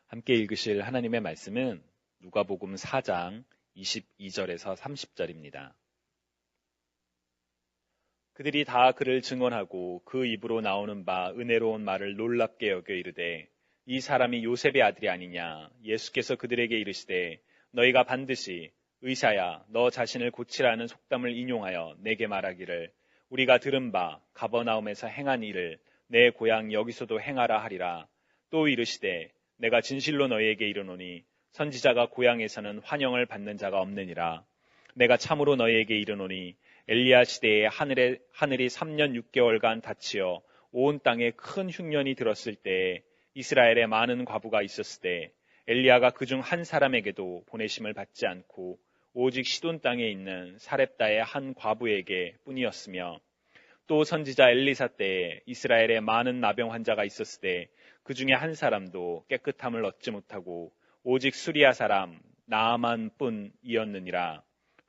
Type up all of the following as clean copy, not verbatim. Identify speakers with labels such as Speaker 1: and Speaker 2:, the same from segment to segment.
Speaker 1: 함께 읽으실 하나님의 말씀은 누가복음 4장 22절에서 30절입니다. 그들이 다 그를 증언하고 그 입으로 나오는 바 은혜로운 말을 놀랍게 여겨 이르되 이 사람이 요셉의 아들이 아니냐. 예수께서 그들에게 이르시되 너희가 반드시 의사야 너 자신을 고치라는 속담을 인용하여 내게 말하기를 우리가 들은 바 가버나움에서 행한 일을 내 고향 여기서도 행하라 하리라. 또 이르시되 내가 진실로 너희에게 이르노니 선지자가 고향에서는 환영을 받는 자가 없느니라. 내가 참으로 너희에게 이르노니 엘리야 시대에 하늘이 3년 6개월간 닫히어 온 땅에 큰 흉년이 들었을 때에 이스라엘에 많은 과부가 있었을 때 엘리야가 그중 한 사람에게도 보내심을 받지 않고 오직 시돈 땅에 있는 사렙다의 한 과부에게 뿐이었으며 또 선지자 엘리사 때에 이스라엘에 많은 나병 환자가 있었을 때 그 중에 한 사람도 깨끗함을 얻지 못하고 오직 수리아 사람 나아만 뿐이었느니라.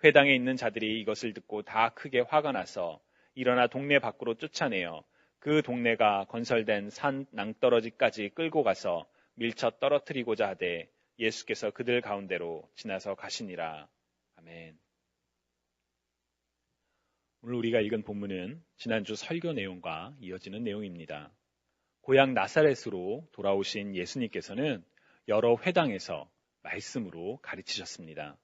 Speaker 1: 회당에 있는 자들이 이것을 듣고 다 크게 화가 나서 일어나 동네 밖으로 쫓아내어 그 동네가 건설된 산 낭떠러지까지 끌고 가서 밀쳐 떨어뜨리고자 하되 예수께서 그들 가운데로 지나서 가시니라. 아멘. 오늘 우리가 읽은 본문은 지난주 설교 내용과 이어지는 내용입니다. 고향 나사렛으로 돌아오신 예수님께서는 여러 회당에서 말씀으로 가르치셨습니다.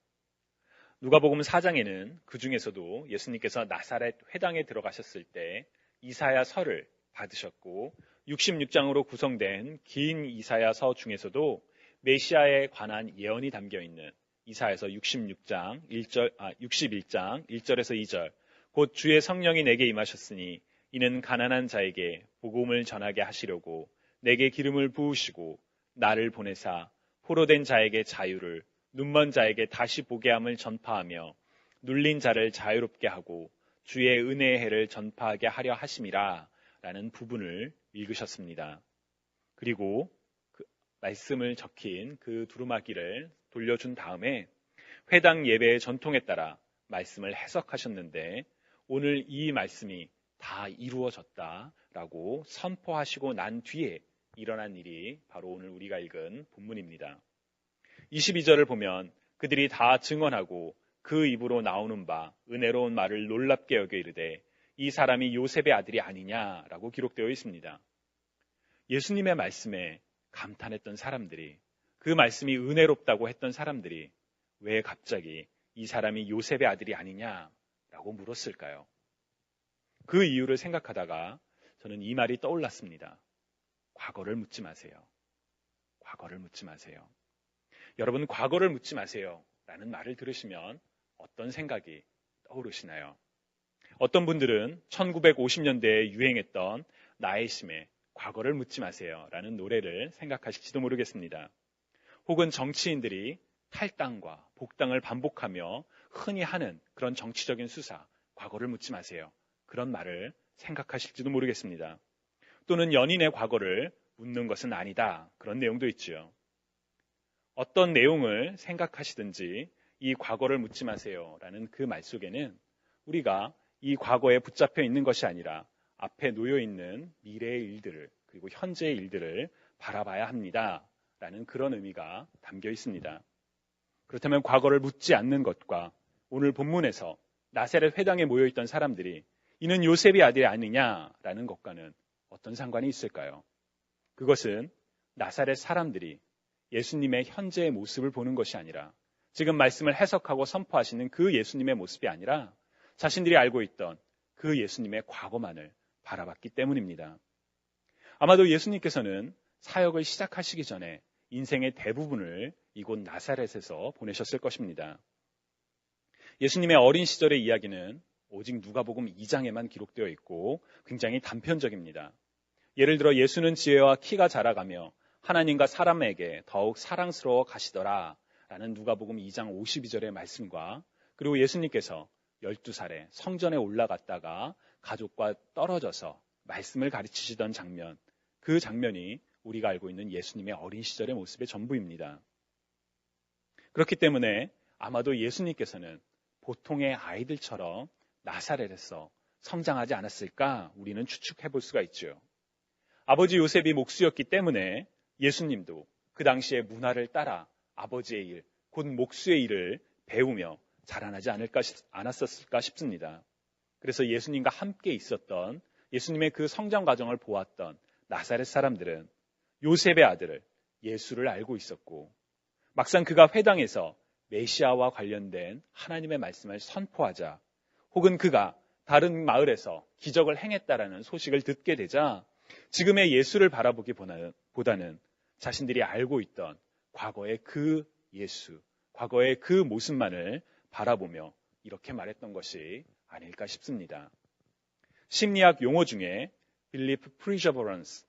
Speaker 1: 누가복음 4장에는 그 중에서도 예수님께서 나사렛 회당에 들어가셨을 때 이사야서를 받으셨고 66장으로 구성된 긴 이사야서 중에서도 메시아에 관한 예언이 담겨있는 이사야서 61장 1절에서 2절 곧 주의 성령이 내게 임하셨으니 이는 가난한 자에게 복음을 전하게 하시려고 내게 기름을 부으시고 나를 보내사 포로된 자에게 자유를 눈먼 자에게 다시 보게 함을 전파하며 눌린 자를 자유롭게 하고 주의 은혜의 해를 전파하게 하려 하심이라 라는 부분을 읽으셨습니다. 그리고 그 말씀을 적힌 그 두루마기를 돌려준 다음에 회당 예배의 전통에 따라 말씀을 해석하셨는데 오늘 이 말씀이 다 이루어졌다라고 선포하시고 난 뒤에 일어난 일이 바로 오늘 우리가 읽은 본문입니다. 22절을 보면 그들이 다 증언하고 그 입으로 나오는 바 은혜로운 말을 놀랍게 여겨 이르되 이 사람이 요셉의 아들이 아니냐라고 기록되어 있습니다. 예수님의 말씀에 감탄했던 사람들이 그 말씀이 은혜롭다고 했던 사람들이 왜 갑자기 이 사람이 요셉의 아들이 아니냐라고 물었을까요? 그 이유를 생각하다가 저는 이 말이 떠올랐습니다. 과거를 묻지 마세요. 과거를 묻지 마세요. 여러분, 과거를 묻지 마세요 라는 말을 들으시면 어떤 생각이 떠오르시나요? 어떤 분들은 1950년대에 유행했던 나의 심에 과거를 묻지 마세요 라는 노래를 생각하실지도 모르겠습니다. 혹은 정치인들이 탈당과 복당을 반복하며 흔히 하는 그런 정치적인 수사, 과거를 묻지 마세요. 그런 말을 생각하실지도 모르겠습니다. 또는 연인의 과거를 묻는 것은 아니다. 그런 내용도 있죠. 어떤 내용을 생각하시든지 이 과거를 묻지 마세요 라는 그 말 속에는 우리가 이 과거에 붙잡혀 있는 것이 아니라 앞에 놓여 있는 미래의 일들을 그리고 현재의 일들을 바라봐야 합니다 라는 그런 의미가 담겨 있습니다. 그렇다면 과거를 묻지 않는 것과 오늘 본문에서 나사렛 회당에 모여있던 사람들이 이는 요셉의 아들이 아니냐라는 것과는 어떤 상관이 있을까요? 그것은 나사렛 사람들이 예수님의 현재의 모습을 보는 것이 아니라 지금 말씀을 해석하고 선포하시는 그 예수님의 모습이 아니라 자신들이 알고 있던 그 예수님의 과거만을 바라봤기 때문입니다. 아마도 예수님께서는 사역을 시작하시기 전에 인생의 대부분을 이곳 나사렛에서 보내셨을 것입니다. 예수님의 어린 시절의 이야기는 오직 누가복음 2장에만 기록되어 있고 굉장히 단편적입니다. 예를 들어 예수는 지혜와 키가 자라가며 하나님과 사람에게 더욱 사랑스러워 가시더라 라는 누가복음 2장 52절의 말씀과 그리고 예수님께서 12살에 성전에 올라갔다가 가족과 떨어져서 말씀을 가르치시던 장면, 그 장면이 우리가 알고 있는 예수님의 어린 시절의 모습의 전부입니다. 그렇기 때문에 아마도 예수님께서는 보통의 아이들처럼 나사렛에서 성장하지 않았을까 우리는 추측해 볼 수가 있죠. 아버지 요셉이 목수였기 때문에 예수님도 그 당시의 문화를 따라 아버지의 일, 곧 목수의 일을 배우며 자라나지 않았을까 싶습니다. 그래서 예수님과 함께 있었던 예수님의 그 성장 과정을 보았던 나사렛 사람들은 요셉의 아들 예수를 알고 있었고, 막상 그가 회당에서 메시아와 관련된 하나님의 말씀을 선포하자, 혹은 그가 다른 마을에서 기적을 행했다라는 소식을 듣게 되자 지금의 예수를 바라보기보다는 자신들이 알고 있던 과거의 그 예수, 과거의 그 모습만을 바라보며 이렇게 말했던 것이 아닐까 싶습니다. 심리학 용어 중에 belief perseverance,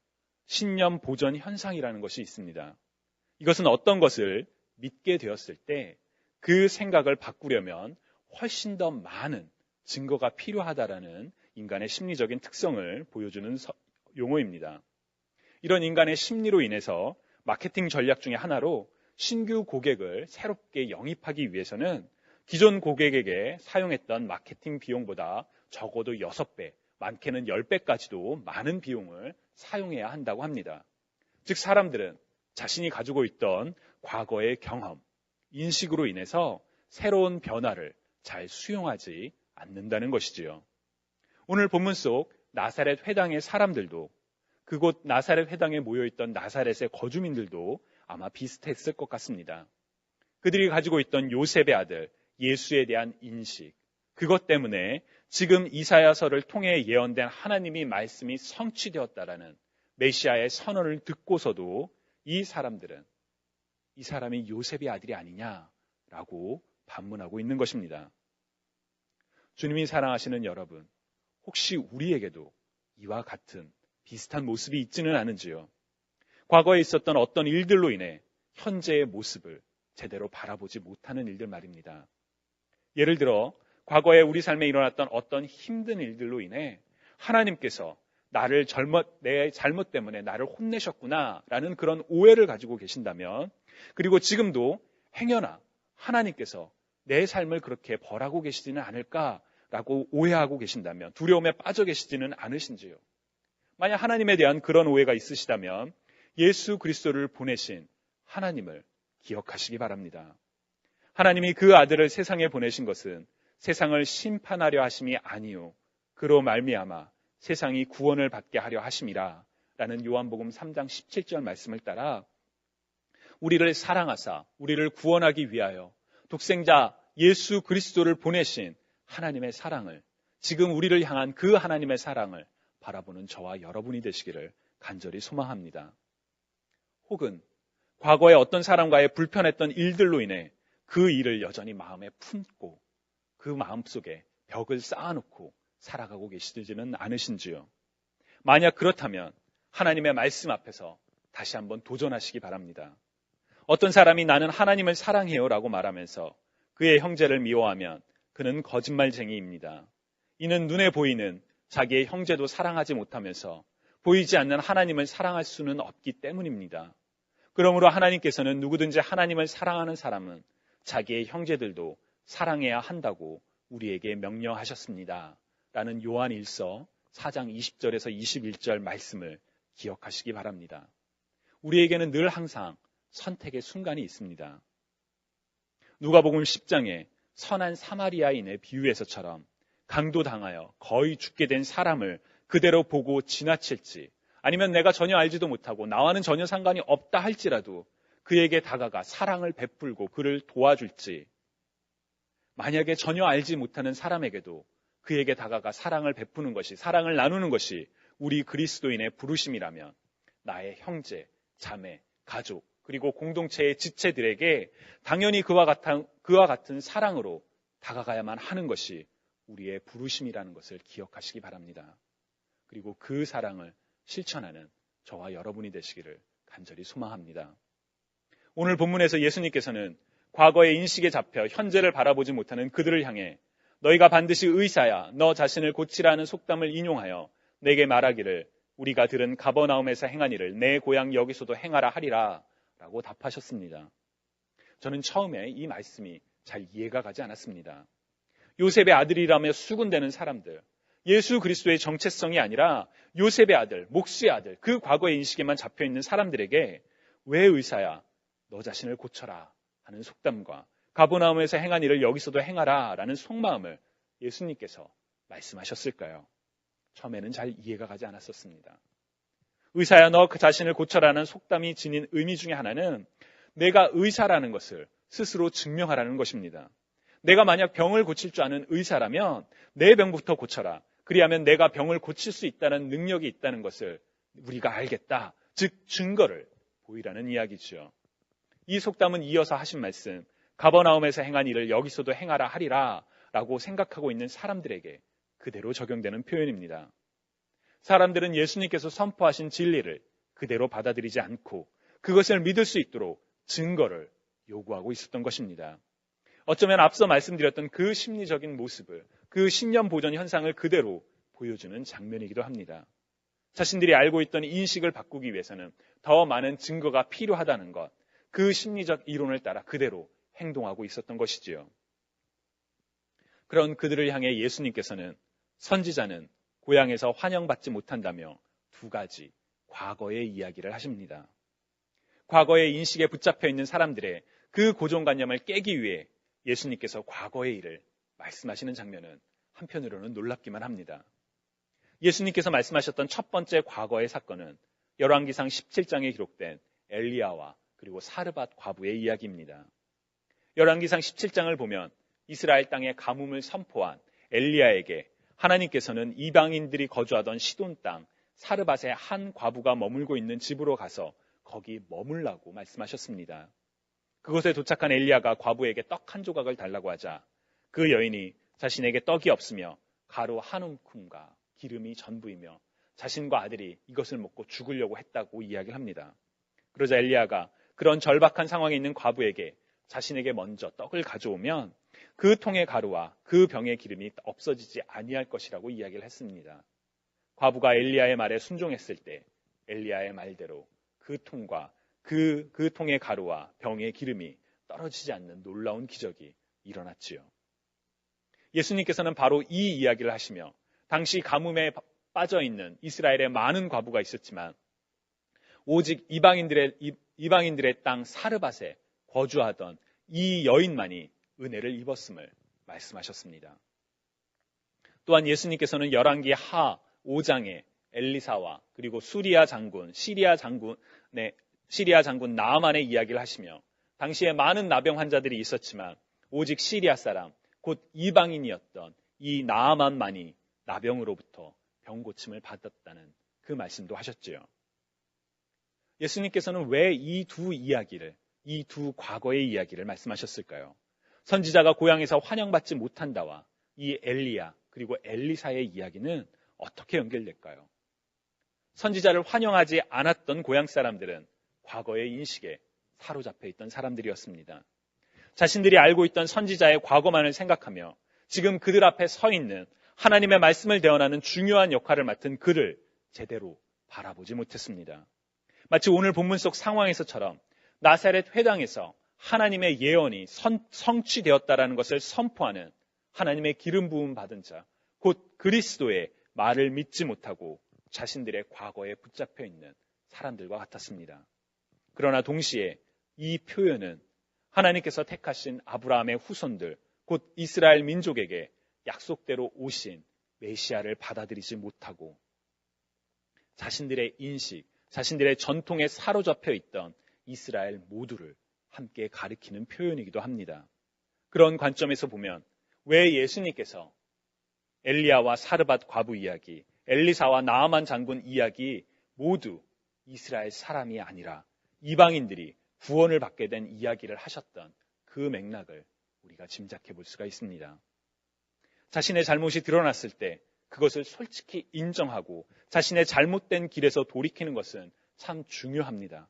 Speaker 1: 신념 보존 현상이라는 것이 있습니다. 이것은 어떤 것을 믿게 되었을 때 그 생각을 바꾸려면 훨씬 더 많은 증거가 필요하다라는 인간의 심리적인 특성을 보여주는 용어입니다. 이런 인간의 심리로 인해서 마케팅 전략 중에 하나로 신규 고객을 새롭게 영입하기 위해서는 기존 고객에게 사용했던 마케팅 비용보다 적어도 6배, 많게는 10배까지도 많은 비용을 사용해야 한다고 합니다. 즉 사람들은 자신이 가지고 있던 과거의 경험, 인식으로 인해서 새로운 변화를 잘 수용하지 않는다는 것이지요. 오늘 본문 속 나사렛 회당의 사람들도, 그곳 나사렛 회당에 모여있던 나사렛의 거주민들도 아마 비슷했을 것 같습니다. 그들이 가지고 있던 요셉의 아들 예수에 대한 인식, 그것 때문에 지금 이사야서를 통해 예언된 하나님의 말씀이 성취되었다라는 메시아의 선언을 듣고서도 이 사람들은 이 사람이 요셉의 아들이 아니냐라고 반문하고 있는 것입니다. 주님이 사랑하시는 여러분, 혹시 우리에게도 이와 같은 비슷한 모습이 있지는 않은지요? 과거에 있었던 어떤 일들로 인해 현재의 모습을 제대로 바라보지 못하는 일들 말입니다. 예를 들어 과거에 우리 삶에 일어났던 어떤 힘든 일들로 인해 하나님께서 내 잘못 때문에 나를 혼내셨구나라는 그런 오해를 가지고 계신다면, 그리고 지금도 행여나 하나님께서 내 삶을 그렇게 벌하고 계시지는 않을까라고 오해하고 계신다면, 두려움에 빠져 계시지는 않으신지요? 만약 하나님에 대한 그런 오해가 있으시다면 예수 그리스도를 보내신 하나님을 기억하시기 바랍니다. 하나님이 그 아들을 세상에 보내신 것은 세상을 심판하려 하심이 아니요 그로 말미암아 세상이 구원을 받게 하려 하심이라 라는 요한복음 3장 17절 말씀을 따라 우리를 사랑하사 우리를 구원하기 위하여 독생자 예수 그리스도를 보내신 하나님의 사랑을, 지금 우리를 향한 그 하나님의 사랑을 바라보는 저와 여러분이 되시기를 간절히 소망합니다. 혹은 과거에 어떤 사람과의 불편했던 일들로 인해 그 일을 여전히 마음에 품고 그 마음속에 벽을 쌓아놓고 살아가고 계시지는 않으신지요? 만약 그렇다면 하나님의 말씀 앞에서 다시 한번 도전하시기 바랍니다. 어떤 사람이 나는 하나님을 사랑해요 라고 말하면서 그의 형제를 미워하면 그는 거짓말쟁이입니다. 이는 눈에 보이는 자기의 형제도 사랑하지 못하면서 보이지 않는 하나님을 사랑할 수는 없기 때문입니다. 그러므로 하나님께서는 누구든지 하나님을 사랑하는 사람은 자기의 형제들도 사랑해야 한다고 우리에게 명령하셨습니다. 라는 요한 1서 4장 20절에서 21절 말씀을 기억하시기 바랍니다. 우리에게는 늘 항상 선택의 순간이 있습니다. 누가복음 10장에 선한 사마리아인의 비유에서처럼 강도당하여 거의 죽게 된 사람을 그대로 보고 지나칠지, 아니면 내가 전혀 알지도 못하고 나와는 전혀 상관이 없다 할지라도 그에게 다가가 사랑을 베풀고 그를 도와줄지, 만약에 전혀 알지 못하는 사람에게도 그에게 다가가 사랑을 베푸는 것이, 사랑을 나누는 것이 우리 그리스도인의 부르심이라면 나의 형제, 자매, 가족, 그리고 공동체의 지체들에게 당연히 그와 같은 사랑으로 다가가야만 하는 것이 우리의 부르심이라는 것을 기억하시기 바랍니다. 그리고 그 사랑을 실천하는 저와 여러분이 되시기를 간절히 소망합니다. 오늘 본문에서 예수님께서는 과거의 인식에 잡혀 현재를 바라보지 못하는 그들을 향해 너희가 반드시 의사야 너 자신을 고치라는 속담을 인용하여 내게 말하기를 우리가 들은 가버나움에서 행한 일을 내 고향 여기서도 행하라 하리라 라고 답하셨습니다. 저는 처음에 이 말씀이 잘 이해가 가지 않았습니다. 요셉의 아들이라며 수군대는 사람들, 예수 그리스도의 정체성이 아니라 요셉의 아들, 목수의 아들, 그 과거의 인식에만 잡혀있는 사람들에게 왜 의사야? 너 자신을 고쳐라 하는 속담과 가버나움에서 행한 일을 여기서도 행하라 라는 속마음을 예수님께서 말씀하셨을까요? 처음에는 잘 이해가 가지 않았었습니다. 의사야 너 그 자신을 고쳐라는 속담이 지닌 의미 중에 하나는 내가 의사라는 것을 스스로 증명하라는 것입니다. 내가 만약 병을 고칠 줄 아는 의사라면 내 병부터 고쳐라. 그리하면 내가 병을 고칠 수 있다는 능력이 있다는 것을 우리가 알겠다. 즉 증거를 보이라는 이야기죠. 이 속담은 이어서 하신 말씀, 가버나움에서 행한 일을 여기서도 행하라 하리라 라고 생각하고 있는 사람들에게 그대로 적용되는 표현입니다. 사람들은 예수님께서 선포하신 진리를 그대로 받아들이지 않고 그것을 믿을 수 있도록 증거를 요구하고 있었던 것입니다. 어쩌면 앞서 말씀드렸던 그 심리적인 모습을, 그 신념 보존 현상을 그대로 보여주는 장면이기도 합니다. 자신들이 알고 있던 인식을 바꾸기 위해서는 더 많은 증거가 필요하다는 것, 그 심리적 이론을 따라 그대로 행동하고 있었던 것이지요. 그런 그들을 향해 예수님께서는 선지자는 고향에서 환영받지 못한다며 두 가지 과거의 이야기를 하십니다. 과거의 인식에 붙잡혀 있는 사람들의 그 고정관념을 깨기 위해 예수님께서 과거의 일을 말씀하시는 장면은 한편으로는 놀랍기만 합니다. 예수님께서 말씀하셨던 첫 번째 과거의 사건은 열왕기상 17장에 기록된 엘리야와 그리고 사르밧 과부의 이야기입니다. 열왕기상 17장을 보면 이스라엘 땅에 가뭄을 선포한 엘리야에게 하나님께서는 이방인들이 거주하던 시돈 땅 사르밧의 한 과부가 머물고 있는 집으로 가서 거기 머물라고 말씀하셨습니다. 그곳에 도착한 엘리야가 과부에게 떡 한 조각을 달라고 하자 그 여인이 자신에게 떡이 없으며 가루 한 움큼과 기름이 전부이며 자신과 아들이 이것을 먹고 죽으려고 했다고 이야기를 합니다. 그러자 엘리야가 그런 절박한 상황에 있는 과부에게 자신에게 먼저 떡을 가져오면 그 통의 가루와 그 병의 기름이 없어지지 아니할 것이라고 이야기를 했습니다. 과부가 엘리야의 말에 순종했을 때 엘리야의 말대로 그 통과 그 통의 가루와 병의 기름이 떨어지지 않는 놀라운 기적이 일어났지요. 예수님께서는 바로 이 이야기를 하시며 당시 가뭄에 빠져 있는 이스라엘에 많은 과부가 있었지만 오직 이방인들의 땅 사르밧에 거주하던 이 여인만이 은혜를 입었음을 말씀하셨습니다. 또한 예수님께서는 열왕기 하 5장에 엘리사와 그리고 시리아 장군 나아만의 이야기를 하시며 당시에 많은 나병 환자들이 있었지만 오직 시리아 사람 곧 이방인이었던 이 나아만만이 나병으로부터 병 고침을 받았다는 그 말씀도 하셨지요. 예수님께서는 왜 이 두 이야기를, 이 두 과거의 이야기를 말씀하셨을까요? 선지자가 고향에서 환영받지 못한다와 이 엘리야 그리고 엘리사의 이야기는 어떻게 연결될까요? 선지자를 환영하지 않았던 고향 사람들은 과거의 인식에 사로잡혀 있던 사람들이었습니다. 자신들이 알고 있던 선지자의 과거만을 생각하며 지금 그들 앞에 서 있는 하나님의 말씀을 대언하는 중요한 역할을 맡은 그를 제대로 바라보지 못했습니다. 마치 오늘 본문 속 상황에서처럼 나사렛 회당에서 하나님의 예언이 성취되었다라는 것을 선포하는 하나님의 기름 부음 받은 자, 곧 그리스도의 말을 믿지 못하고 자신들의 과거에 붙잡혀 있는 사람들과 같았습니다. 그러나 동시에 이 표현은 하나님께서 택하신 아브라함의 후손들, 곧 이스라엘 민족에게 약속대로 오신 메시아를 받아들이지 못하고 자신들의 인식, 자신들의 전통에 사로잡혀 있던 이스라엘 모두를 함께 가리키는 표현이기도 합니다. 그런 관점에서 보면 왜 예수님께서 엘리야와 사르밧 과부 이야기, 엘리사와 나아만 장군 이야기 모두 이스라엘 사람이 아니라 이방인들이 구원을 받게 된 이야기를 하셨던 그 맥락을 우리가 짐작해 볼 수가 있습니다. 자신의 잘못이 드러났을 때 그것을 솔직히 인정하고 자신의 잘못된 길에서 돌이키는 것은 참 중요합니다.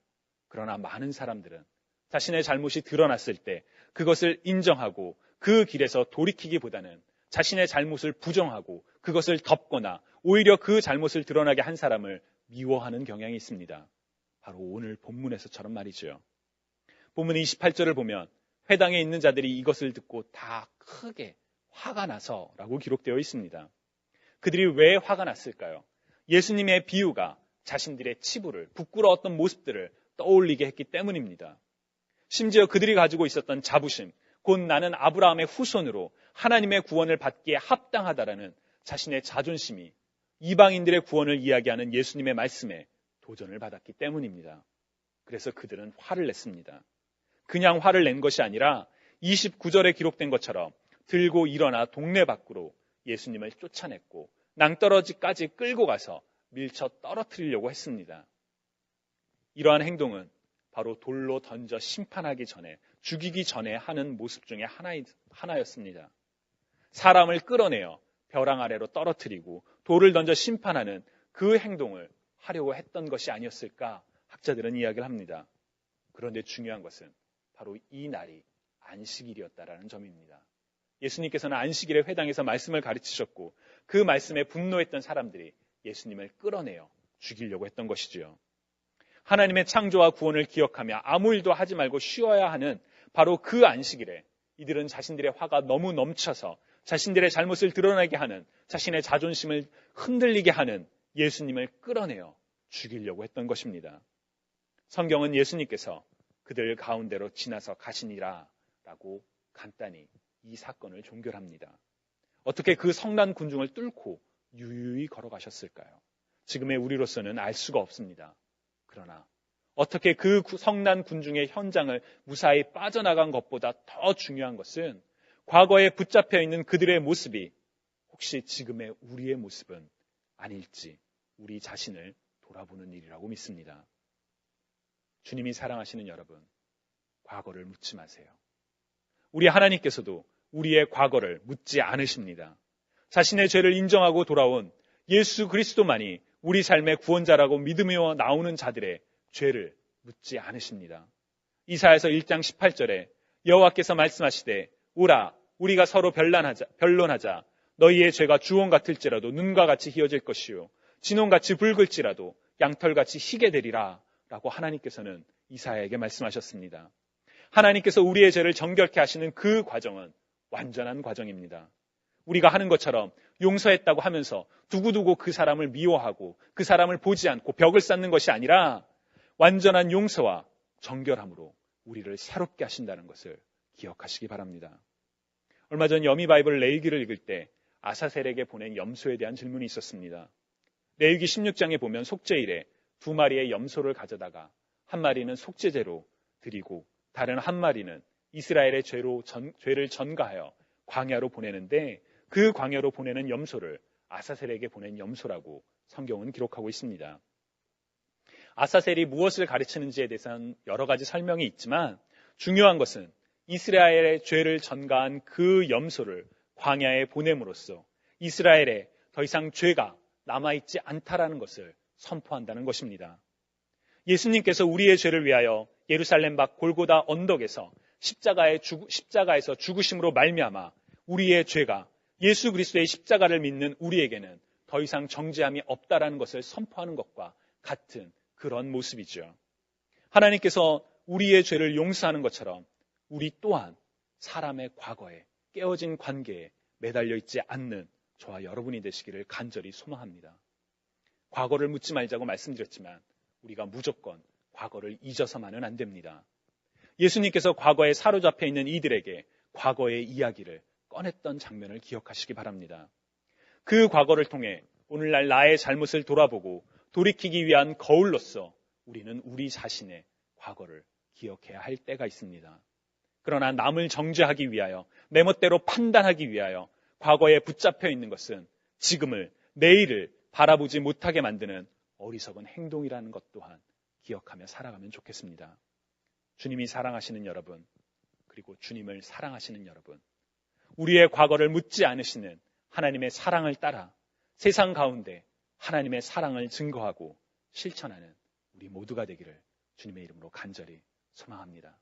Speaker 1: 그러나 많은 사람들은 자신의 잘못이 드러났을 때 그것을 인정하고 그 길에서 돌이키기보다는 자신의 잘못을 부정하고 그것을 덮거나 오히려 그 잘못을 드러나게 한 사람을 미워하는 경향이 있습니다. 바로 오늘 본문에서처럼 말이죠. 본문 28절을 보면 회당에 있는 자들이 이것을 듣고 다 크게 화가 나서라고 기록되어 있습니다. 그들이 왜 화가 났을까요? 예수님의 비유가 자신들의 치부를, 부끄러웠던 모습들을 떠올리게 했기 때문입니다. 심지어 그들이 가지고 있었던 자부심, 곧 나는 아브라함의 후손으로 하나님의 구원을 받기에 합당하다라는 자신의 자존심이 이방인들의 구원을 이야기하는 예수님의 말씀에 도전을 받았기 때문입니다. 그래서 그들은 화를 냈습니다. 그냥 화를 낸 것이 아니라 29절에 기록된 것처럼 들고 일어나 동네 밖으로 예수님을 쫓아냈고 낭떠러지까지 끌고 가서 밀쳐 떨어뜨리려고 했습니다. 이러한 행동은 바로 돌로 던져 심판하기 전에, 죽이기 전에 하는 모습 중에 하나였습니다. 사람을 끌어내어 벼랑 아래로 떨어뜨리고 돌을 던져 심판하는 그 행동을 하려고 했던 것이 아니었을까 학자들은 이야기를 합니다. 그런데 중요한 것은 바로 이 날이 안식일이었다라는 점입니다. 예수님께서는 안식일에 회당에서 말씀을 가르치셨고 그 말씀에 분노했던 사람들이 예수님을 끌어내어 죽이려고 했던 것이지요. 하나님의 창조와 구원을 기억하며 아무 일도 하지 말고 쉬어야 하는 바로 그 안식일에 이들은 자신들의 화가 너무 넘쳐서 자신들의 잘못을 드러나게 하는, 자신의 자존심을 흔들리게 하는 예수님을 끌어내어 죽이려고 했던 것입니다. 성경은 예수님께서 그들 가운데로 지나서 가시니라 라고 간단히 이 사건을 종결합니다. 어떻게 그 성난 군중을 뚫고 유유히 걸어가셨을까요? 지금의 우리로서는 알 수가 없습니다. 그러나 어떻게 그 성난 군중의 현장을 무사히 빠져나간 것보다 더 중요한 것은 과거에 붙잡혀 있는 그들의 모습이 혹시 지금의 우리의 모습은 아닐지 우리 자신을 돌아보는 일이라고 믿습니다. 주님이 사랑하시는 여러분, 과거를 묻지 마세요. 우리 하나님께서도 우리의 과거를 묻지 않으십니다. 자신의 죄를 인정하고 돌아온 예수 그리스도만이 우리 삶의 구원자라고 믿으며 나오는 자들의 죄를 묻지 않으십니다. 이사야서 1장 18절에 여호와께서 말씀하시되 오라 우리가 서로 변론하자 너희의 죄가 주홍 같을지라도 눈과 같이 희어질 것이요 진홍같이 붉을지라도 양털같이 희게 되리라 라고 하나님께서는 이사야에게 말씀하셨습니다. 하나님께서 우리의 죄를 정결케 하시는 그 과정은 완전한 과정입니다. 우리가 하는 것처럼 용서했다고 하면서 두고두고 그 사람을 미워하고 그 사람을 보지 않고 벽을 쌓는 것이 아니라 완전한 용서와 정결함으로 우리를 새롭게 하신다는 것을 기억하시기 바랍니다. 얼마 전 여미 바이블 레위기를 읽을 때 아사셀에게 보낸 염소에 대한 질문이 있었습니다. 레위기 16장에 보면 속죄일에 2마리의 염소를 가져다가 한 마리는 속죄제로 드리고 다른 한 마리는 이스라엘의 죄를 전가하여 광야로 보내는데 그 광야로 보내는 염소를 아사셀에게 보낸 염소라고 성경은 기록하고 있습니다. 아사셀이 무엇을 가르치는지에 대해서는 여러 가지 설명이 있지만 중요한 것은 이스라엘의 죄를 전가한 그 염소를 광야에 보냄으로써 이스라엘에 더 이상 죄가 남아있지 않다라는 것을 선포한다는 것입니다. 예수님께서 우리의 죄를 위하여 예루살렘 밖 골고다 언덕에서 십자가에서 죽으심으로 말미암아 우리의 죄가 예수 그리스도의 십자가를 믿는 우리에게는 더 이상 정죄함이 없다라는 것을 선포하는 것과 같은 그런 모습이죠. 하나님께서 우리의 죄를 용서하는 것처럼 우리 또한 사람의 과거에 깨어진 관계에 매달려 있지 않는 저와 여러분이 되시기를 간절히 소망합니다. 과거를 묻지 말자고 말씀드렸지만 우리가 무조건 과거를 잊어서만은 안 됩니다. 예수님께서 과거에 사로잡혀 있는 이들에게 과거의 이야기를 꺼냈던 장면을 기억하시기 바랍니다. 그 과거를 통해 오늘날 나의 잘못을 돌아보고 돌이키기 위한 거울로서 우리는 우리 자신의 과거를 기억해야 할 때가 있습니다. 그러나 남을 정죄하기 위하여 내 멋대로 판단하기 위하여 과거에 붙잡혀 있는 것은 지금을 내일을 바라보지 못하게 만드는 어리석은 행동이라는 것 또한 기억하며 살아가면 좋겠습니다. 주님이 사랑하시는 여러분, 그리고 주님을 사랑하시는 여러분, 우리의 과거를 묻지 않으시는 하나님의 사랑을 따라 세상 가운데 하나님의 사랑을 증거하고 실천하는 우리 모두가 되기를 주님의 이름으로 간절히 소망합니다.